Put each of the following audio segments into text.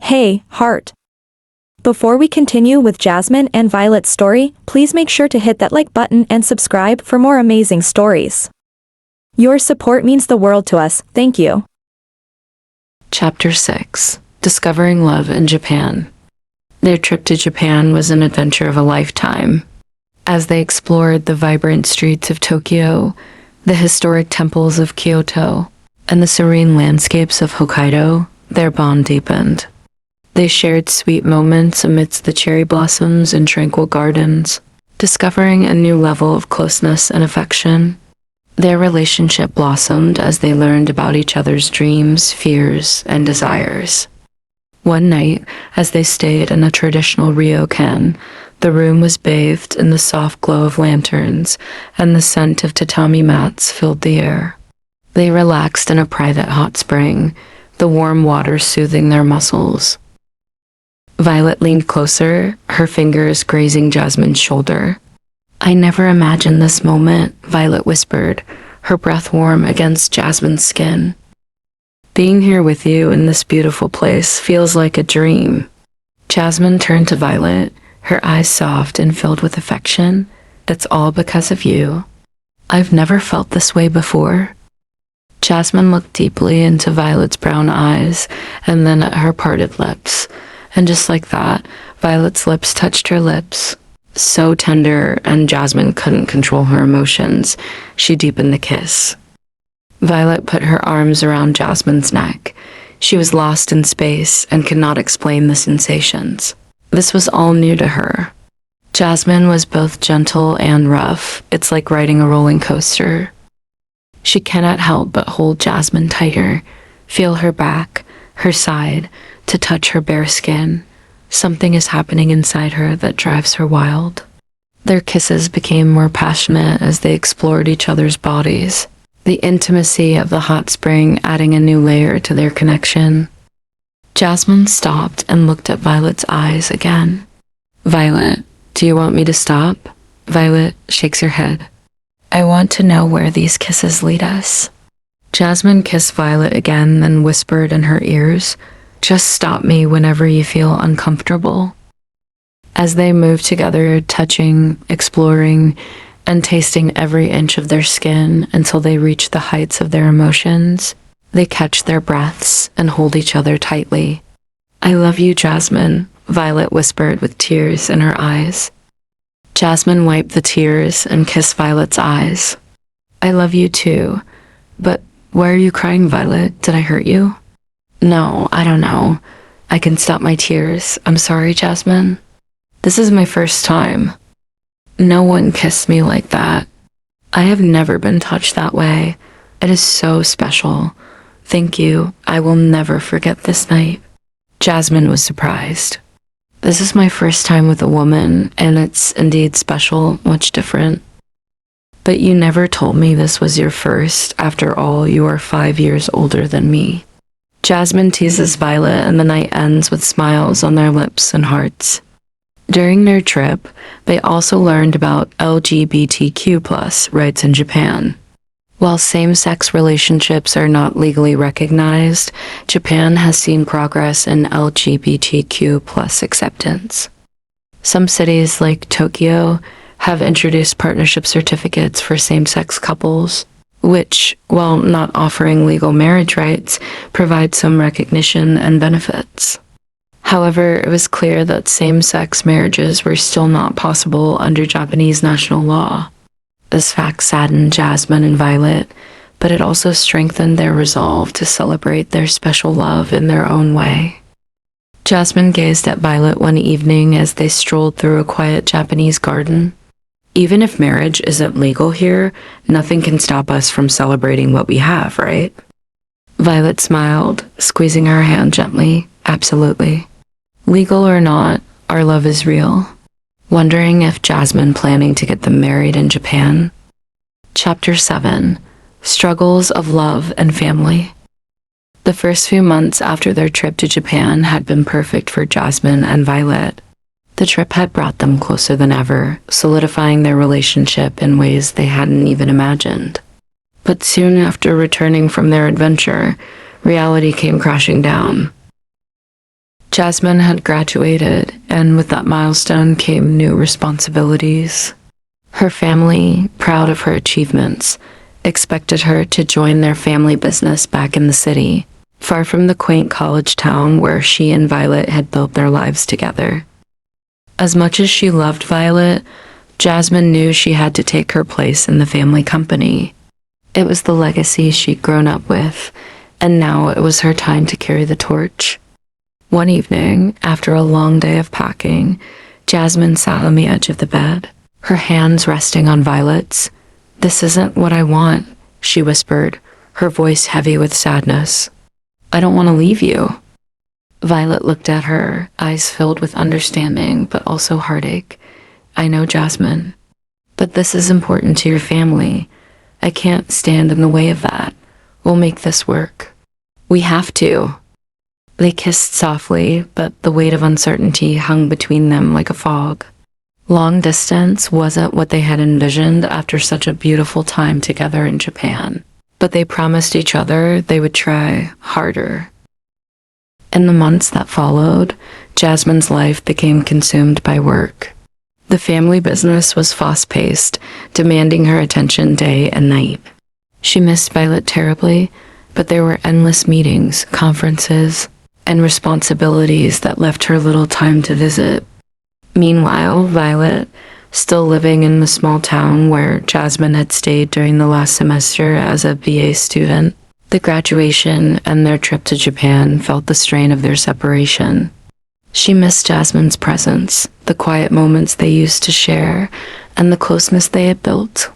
Hey, heart. Before we continue with Jasmine and Violet's story, please make sure to hit that like button and subscribe for more amazing stories. Your support means the world to us, thank you. Chapter 6. Discovering Love in Japan. Their trip to Japan was an adventure of a lifetime. As they explored the vibrant streets of Tokyo, the historic temples of Kyoto, and the serene landscapes of Hokkaido, their bond deepened. They shared sweet moments amidst the cherry blossoms and tranquil gardens, discovering a new level of closeness and affection. Their relationship blossomed as they learned about each other's dreams, fears, and desires. One night, as they stayed in a traditional ryokan, the room was bathed in the soft glow of lanterns, and the scent of tatami mats filled the air. They relaxed in a private hot spring, the warm water soothing their muscles. Violet leaned closer, her fingers grazing Jasmine's shoulder. "I never imagined this moment," Violet whispered, her breath warm against Jasmine's skin. "Being here with you in this beautiful place feels like a dream." Jasmine turned to Violet, her eyes soft and filled with affection. "It's all because of you. I've never felt this way before." Jasmine looked deeply into Violet's brown eyes and then at her parted lips. And just like that, Violet's lips touched her lips. So tender, and Jasmine couldn't control her emotions. She deepened the kiss. Violet put her arms around Jasmine's neck. She was lost in space and could not explain the sensations. This was all new to her. Jasmine was both gentle and rough. It's like riding a rolling coaster. She cannot help but hold Jasmine tighter, feel her back, her side, to touch her bare skin. Something is happening inside her that drives her wild. Their kisses became more passionate as they explored each other's bodies, the intimacy of the hot spring adding a new layer to their connection. Jasmine stopped and looked at Violet's eyes again. "Violet, do you want me to stop?" Violet shakes her head. "I want to know where these kisses lead us." Jasmine kissed Violet again, then whispered in her ears, "Just stop me whenever you feel uncomfortable." As they moved together, touching, exploring, and tasting every inch of their skin until they reached the heights of their emotions, they catch their breaths and hold each other tightly. "I love you, Jasmine," Violet whispered with tears in her eyes. Jasmine wiped the tears and kissed Violet's eyes. "I love you too. But why are you crying, Violet? Did I hurt you?" "No, I don't know. I can stop my tears. I'm sorry, Jasmine. This is my first time. No one kissed me like that. I have never been touched that way. It is so special. Thank you. I will never forget this night." Jasmine was surprised. "This is my first time with a woman, and it's indeed special, much different. But you never told me this was your first. After all, you are 5 years older than me." Jasmine teases Violet, and the night ends with smiles on their lips and hearts. During their trip, they also learned about LGBTQ+ rights in Japan. While same-sex relationships are not legally recognized, Japan has seen progress in LGBTQ+ acceptance. Some cities like Tokyo have introduced partnership certificates for same-sex couples, which, while not offering legal marriage rights, provide some recognition and benefits. However, it was clear that same-sex marriages were still not possible under Japanese national law. This fact saddened Jasmine and Violet, but it also strengthened their resolve to celebrate their special love in their own way. Jasmine gazed at Violet one evening as they strolled through a quiet Japanese garden. "Even if marriage isn't legal here, nothing can stop us from celebrating what we have, right?" Violet smiled, squeezing her hand gently. "Absolutely. Legal or not, our love is real." Wondering if Jasmine planning to get them married in Japan. Chapter 7. Struggles of Love and Family. The first few months after their trip to Japan had been perfect for Jasmine and Violet. The trip had brought them closer than ever, solidifying their relationship in ways they hadn't even imagined. But soon after returning from their adventure, reality came crashing down. Jasmin had graduated, and with that milestone came new responsibilities. Her family, proud of her achievements, expected her to join their family business back in the city, far from the quaint college town where she and Violet had built their lives together. As much as she loved Violet, Jasmin knew she had to take her place in the family company. It was the legacy she'd grown up with, and now it was her time to carry the torch. One evening, after a long day of packing, Jasmin sat on the edge of the bed, her hands resting on Violet's. "This isn't what I want," she whispered, her voice heavy with sadness. "I don't want to leave you." Violet looked at her, eyes filled with understanding but also heartache. "I know, Jasmin, but this is important to your family. I can't stand in the way of that. We'll make this work. We have to." They kissed softly, but the weight of uncertainty hung between them like a fog. Long distance wasn't what they had envisioned after such a beautiful time together in Japan, but they promised each other they would try harder. In the months that followed, Jasmin's life became consumed by work. The family business was fast-paced, demanding her attention day and night. She missed Violet terribly, but there were endless meetings, conferences, and responsibilities that left her little time to visit. Meanwhile, Violet, still living in the small town where Jasmin had stayed during the last semester as a BA student, the graduation and their trip to Japan felt the strain of their separation. She missed Jasmin's presence, the quiet moments they used to share, and the closeness they had built.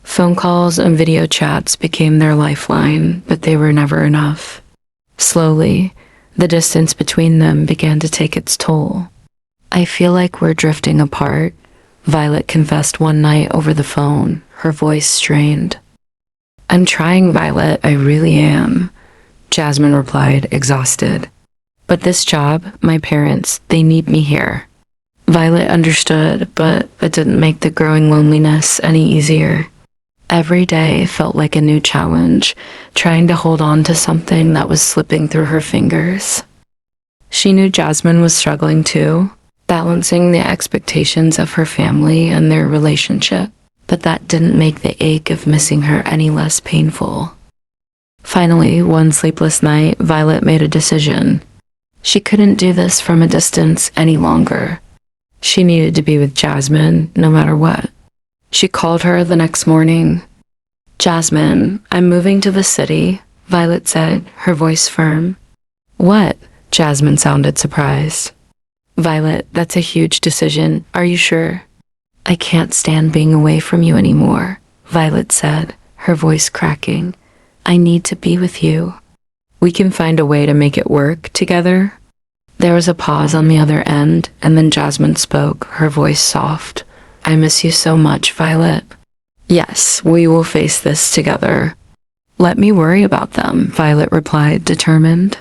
Phone calls and video chats became their lifeline, but they were never enough. Slowly, the distance between them began to take its toll. "I feel like we're drifting apart," Violet confessed one night over the phone, her voice strained. "I'm trying, Violet, I really am," Jasmin replied, exhausted. "But this job, my parents, they need me here." Violet understood, but it didn't make the growing loneliness any easier. Every day felt like a new challenge, trying to hold on to something that was slipping through her fingers. She knew Jasmin was struggling too, balancing the expectations of her family and their relationship, but that didn't make the ache of missing her any less painful. Finally, one sleepless night, Violet made a decision. She couldn't do this from a distance any longer. She needed to be with Jasmin, no matter what. She called her the next morning. "Jasmin, I'm moving to the city," Violet said, her voice firm. "What?" Jasmin sounded surprised. "Violet, that's a huge decision. Are you sure?" "I can't stand being away from you anymore," Violet said, her voice cracking. "I need to be with you. We can find a way to make it work together." There was a pause on the other end, and then Jasmin spoke, her voice soft. "I miss you so much, Violet." "Yes, we will face this together." "Let me worry about them," Violet replied, determined.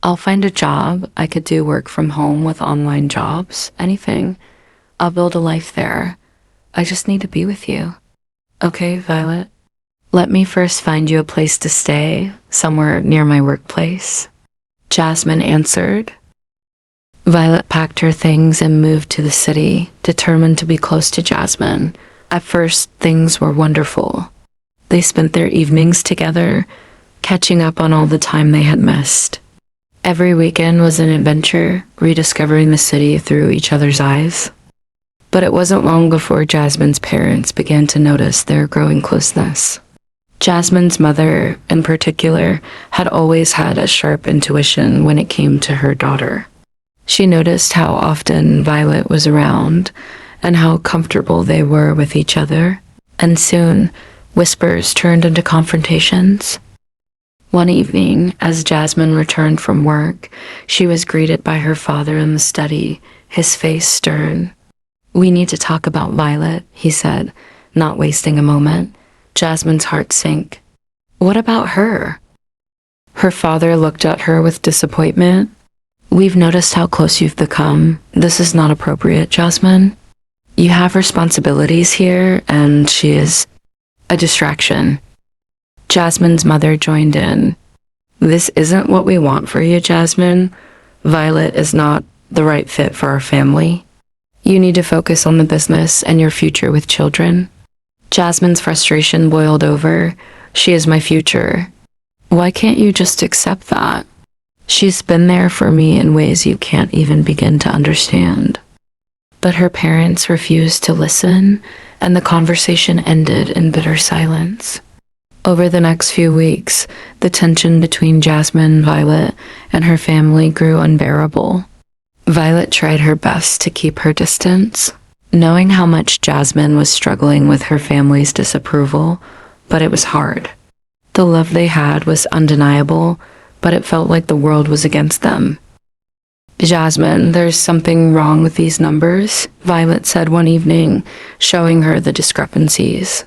"I'll find a job. I could do work from home with online jobs, anything. I'll build a life there. I just need to be with you." "Okay, Violet. Let me first find you a place to stay, somewhere near my workplace," Jasmin answered. Violet packed her things and moved to the city, determined to be close to Jasmin. At first, things were wonderful. They spent their evenings together, catching up on all the time they had missed. Every weekend was an adventure, rediscovering the city through each other's eyes. But it wasn't long before Jasmin's parents began to notice their growing closeness. Jasmin's mother, in particular, had always had a sharp intuition when it came to her daughter. She noticed how often Violet was around and how comfortable they were with each other, and soon whispers turned into confrontations. One evening, as Jasmin returned from work, she was greeted by her father in the study, his face stern. "We need to talk about Violet," he said, not wasting a moment. Jasmin's heart sank. "What about her?" Her father looked at her with disappointment. "We've noticed how close you've become. This is not appropriate, Jasmin. You have responsibilities here, and she is a distraction." Jasmin's mother joined in. "This isn't what we want for you, Jasmin. Violet is not the right fit for our family. You need to focus on the business and your future with children. Jasmine's frustration boiled over. She is my future. Why can't you just accept that? She's been there for me in ways you can't even begin to understand. But her parents refused to listen, and the conversation ended in bitter silence. Over the next few weeks, the tension between Jasmine, Violet, and her family grew unbearable. Violet tried her best to keep her distance, knowing how much Jasmine was struggling with her family's disapproval, but it was hard. The love they had was undeniable, but it felt like the world was against them. Jasmine, there's something wrong with these numbers, Violet said one evening, showing her the discrepancies.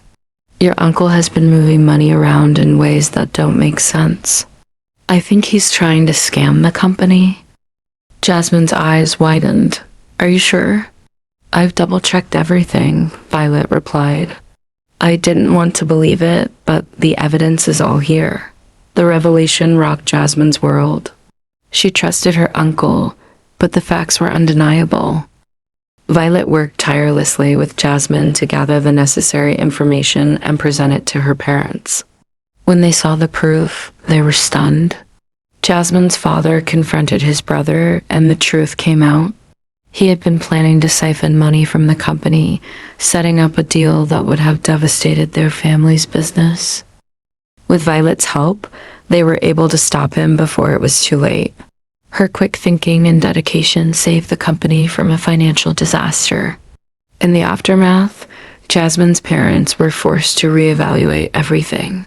Your uncle has been moving money around in ways that don't make sense. I think he's trying to scam the company. Jasmine's eyes widened. Are you sure? I've double-checked everything, Violet replied. I didn't want to believe it, but the evidence is all here. The revelation rocked Jasmine's world. She trusted her uncle, but the facts were undeniable. Violet worked tirelessly with Jasmine to gather the necessary information and present it to her parents. When they saw the proof, they were stunned. Jasmine's father confronted his brother, and the truth came out. He had been planning to siphon money from the company, setting up a deal that would have devastated their family's business. With Violet's help, they were able to stop him before it was too late. Her quick thinking and dedication saved the company from a financial disaster. In the aftermath, Jasmine's parents were forced to reevaluate everything.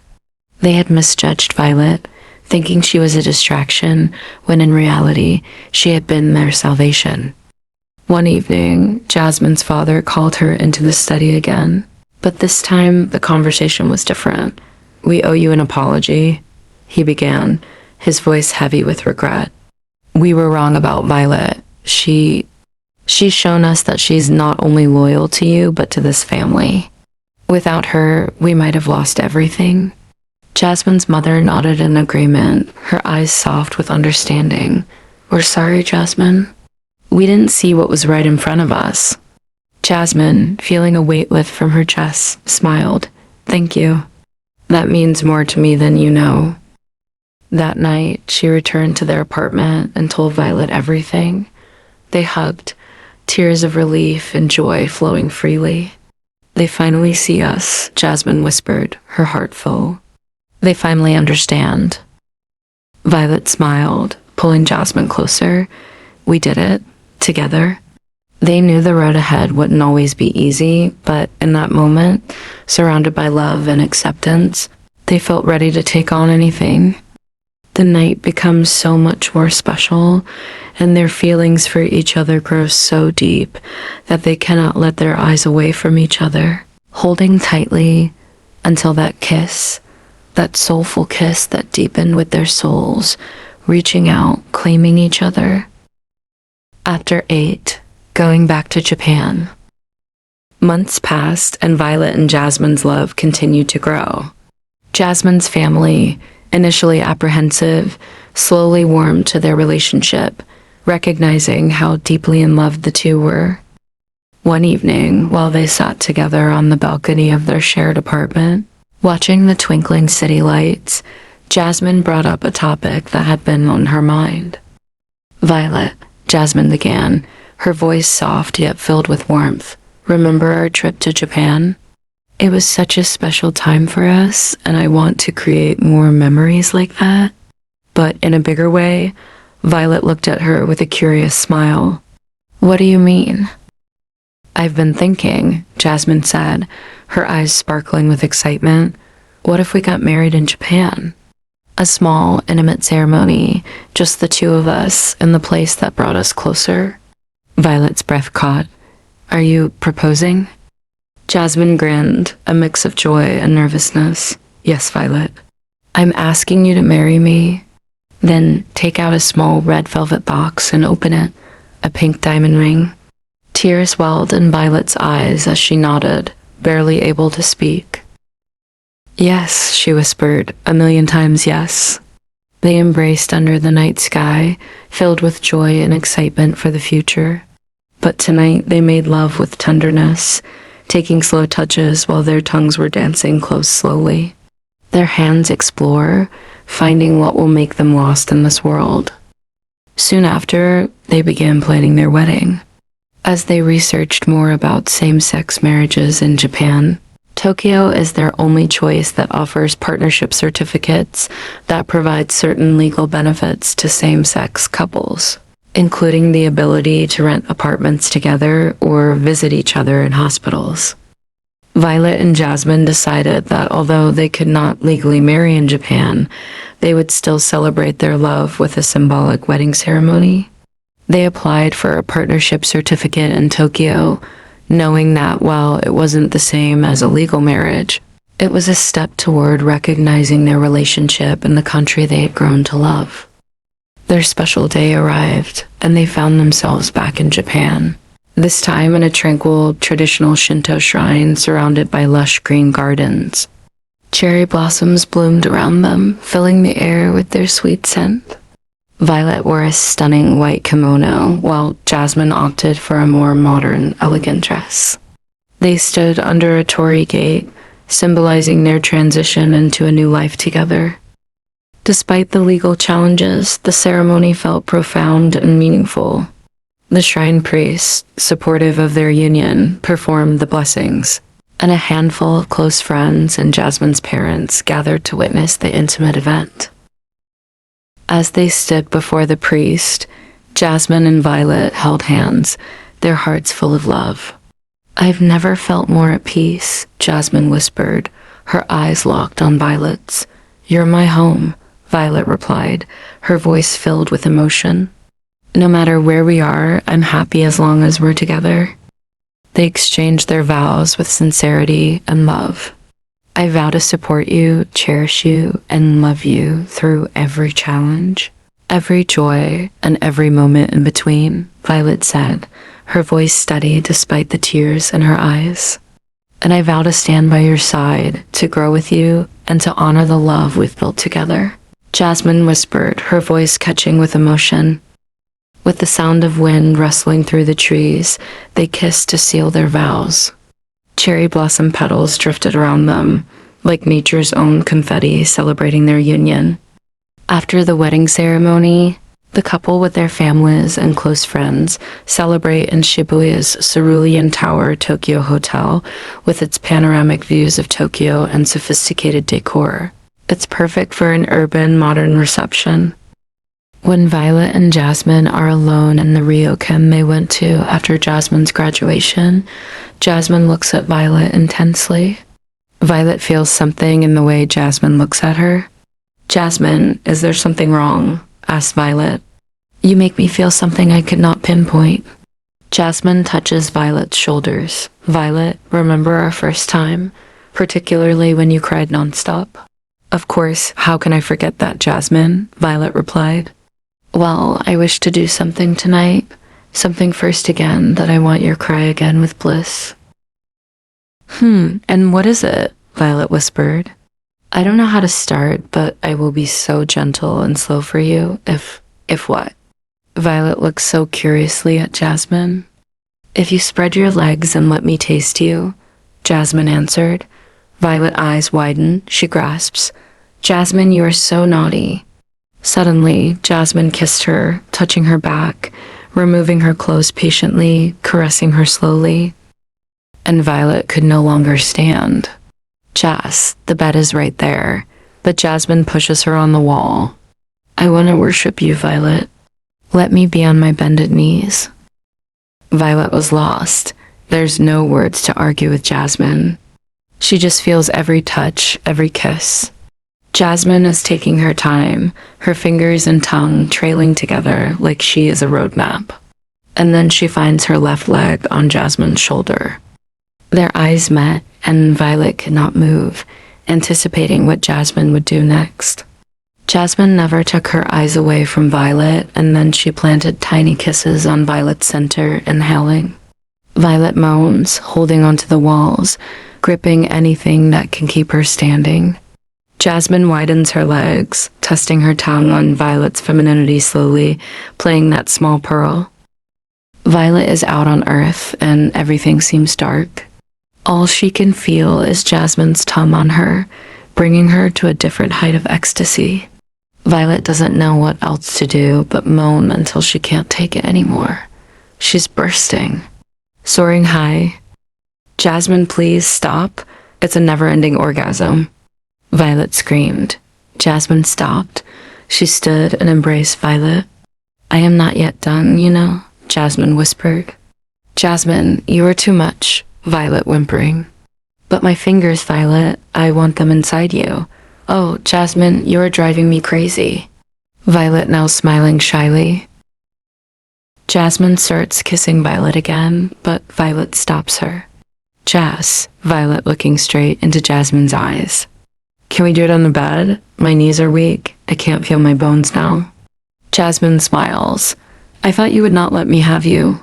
They had misjudged Violet, thinking she was a distraction, when in reality, she had been their salvation. One evening, Jasmine's father called her into the study again, but this time the conversation was different. We owe you an apology, he began, his voice heavy with regret. We were wrong about Violet. She's shown us that she's not only loyal to you, but to this family. Without her, we might have lost everything. Jasmine's mother nodded in agreement, her eyes soft with understanding. We're sorry, Jasmine. We didn't see what was right in front of us. Jasmine, feeling a weight lift from her chest, smiled. Thank you. That means more to me than you know. That night, she returned to their apartment and told Violet everything. They hugged, tears of relief and joy flowing freely. They finally see us, Jasmine whispered, her heart full. They finally understand. Violet smiled, pulling Jasmine closer. We did it, together. They knew the road ahead wouldn't always be easy, but in that moment, surrounded by love and acceptance, they felt ready to take on anything. The night becomes so much more special, and their feelings for each other grow so deep that they cannot let their eyes away from each other, holding tightly until that kiss, that soulful kiss that deepened with their souls, reaching out, claiming each other. After 8, going back to Japan. Months passed, and Violet and Jasmine's love continued to grow. Jasmine's family, initially apprehensive, slowly warmed to their relationship, recognizing how deeply in love the two were. One evening, while they sat together on the balcony of their shared apartment, watching the twinkling city lights, Jasmine brought up a topic that had been on her mind. Violet, Jasmine began, her voice soft yet filled with warmth. Remember our trip to Japan? It was such a special time for us, and I want to create more memories like that. But in a bigger way, Violet looked at her with a curious smile. What do you mean? I've been thinking, Jasmine said, her eyes sparkling with excitement. What if we got married in Japan? A small, intimate ceremony, just the two of us in the place that brought us closer. Violet's breath caught. Are you proposing? Jasmine grinned, a mix of joy and nervousness. Yes, Violet. I'm asking you to marry me. Then take out a small red velvet box and open it. A pink diamond ring. Tears welled in Violet's eyes as she nodded, barely able to speak. Yes, she whispered, 1,000,000 times yes. They embraced under the night sky, filled with joy and excitement for the future. But tonight they made love with tenderness, taking slow touches while their tongues were dancing close slowly. Their hands explore, finding what will make them lost in this world. Soon after, they began planning their wedding. As they researched more about same-sex marriages in Japan, Tokyo is their only choice that offers partnership certificates that provide certain legal benefits to same-sex couples, including the ability to rent apartments together or visit each other in hospitals. Violet and Jasmin decided that although they could not legally marry in Japan, they would still celebrate their love with a symbolic wedding ceremony. They applied for a partnership certificate in Tokyo, knowing that while it wasn't the same as a legal marriage, it was a step toward recognizing their relationship in the country they had grown to love. Their special day arrived, and they found themselves back in Japan, this time in a tranquil, traditional Shinto shrine surrounded by lush green gardens. Cherry blossoms bloomed around them, filling the air with their sweet scent. Violet wore a stunning white kimono, while Jasmin opted for a more modern, elegant dress. They stood under a torii gate, symbolizing their transition into a new life together. Despite the legal challenges, the ceremony felt profound and meaningful. The shrine priest, supportive of their union, performed the blessings, and a handful of close friends and Jasmin's parents gathered to witness the intimate event. As they stood before the priest, Jasmin and Violet held hands, their hearts full of love. "I've never felt more at peace," Jasmin whispered, her eyes locked on Violet's. "You're my home," Violet replied, her voice filled with emotion. "No matter where we are, I'm happy as long as we're together." They exchanged their vows with sincerity and love. "I vow to support you, cherish you, and love you through every challenge, every joy, and every moment in between," Violet said, her voice steady despite the tears in her eyes. "And I vow to stand by your side, to grow with you, and to honor the love we've built together," Jasmin whispered, her voice catching with emotion. With the sound of wind rustling through the trees, they kissed to seal their vows. Cherry blossom petals drifted around them, like nature's own confetti celebrating their union. After the wedding ceremony, the couple with their families and close friends celebrate in Shibuya's Cerulean Tower Tokyo Hotel with its panoramic views of Tokyo and sophisticated decor. It's perfect for an urban, modern reception. When Violet and Jasmin are alone in the ryokan they went to after Jasmin's graduation, Jasmin looks at Violet intensely. Violet feels something in the way Jasmin looks at her. "Jasmin, is there something wrong?" asked Violet. "You make me feel something I could not pinpoint." Jasmin touches Violet's shoulders. "Violet, remember our first time, particularly when you cried nonstop?" "Of course, how can I forget that, Jasmin?" Violet replied. "Well, I wish to do something tonight, something first again that I want your cry again with bliss." And what is it?" Violet whispered. "I don't know how to start, but I will be so gentle and slow for you if what?" Violet looked so curiously at Jasmin. "If you spread your legs and let me taste you," Jasmin answered. Violet eyes widen, she grasps. "Jasmin, you are so naughty." Suddenly, Jasmin kissed her, touching her back, removing her clothes patiently, caressing her slowly. And Violet could no longer stand. "Jas, the bed is right there," but Jasmin pushes her on the wall. "I want to worship you, Violet. Let me be on my bended knees." Violet was lost. There's no words to argue with Jasmin. She just feels every touch, every kiss. Jasmin is taking her time, her fingers and tongue trailing together like she is a roadmap. And then she finds her left leg on Jasmin's shoulder. Their eyes met, and Violet could not move, anticipating what Jasmin would do next. Jasmin never took her eyes away from Violet, and then she planted tiny kisses on Violet's center, inhaling. Violet moans, holding onto the walls, gripping anything that can keep her standing. Jasmin widens her legs, testing her tongue on Violet's femininity slowly, playing that small pearl. Violet is out on Earth, and everything seems dark. All she can feel is Jasmin's tongue on her, bringing her to a different height of ecstasy. Violet doesn't know what else to do but moan until she can't take it anymore. She's bursting. Soaring high. Jasmin, please stop. It's a never-ending orgasm. Violet screamed. Jasmin stopped. She stood and embraced Violet. I am not yet done, you know, Jasmin whispered. Jasmin, you are too much, Violet whimpering. But my fingers, Violet, I want them inside you. Oh, Jasmin, you are driving me crazy. Violet now smiling shyly. Jasmin starts kissing Violet again, but Violet stops her. Jas, Violet looking straight into Jasmin's eyes. Can we do it on the bed? My knees are weak. I can't feel my bones now. Jasmin smiles. I thought you would not let me have you.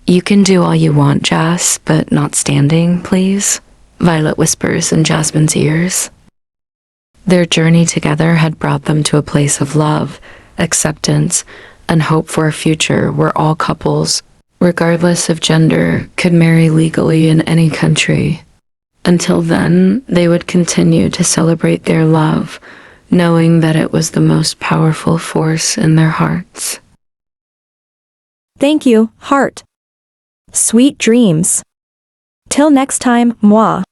You can do all you want, Jas, but not standing, please, Violet whispers in Jasmin's ears. Their journey together had brought them to a place of love, acceptance, and hope for a future where all couples, regardless of gender, could marry legally in any country. Until then, they would continue to celebrate their love, knowing that it was the most powerful force in their hearts. Thank you, heart. Sweet dreams. Till next time, moi.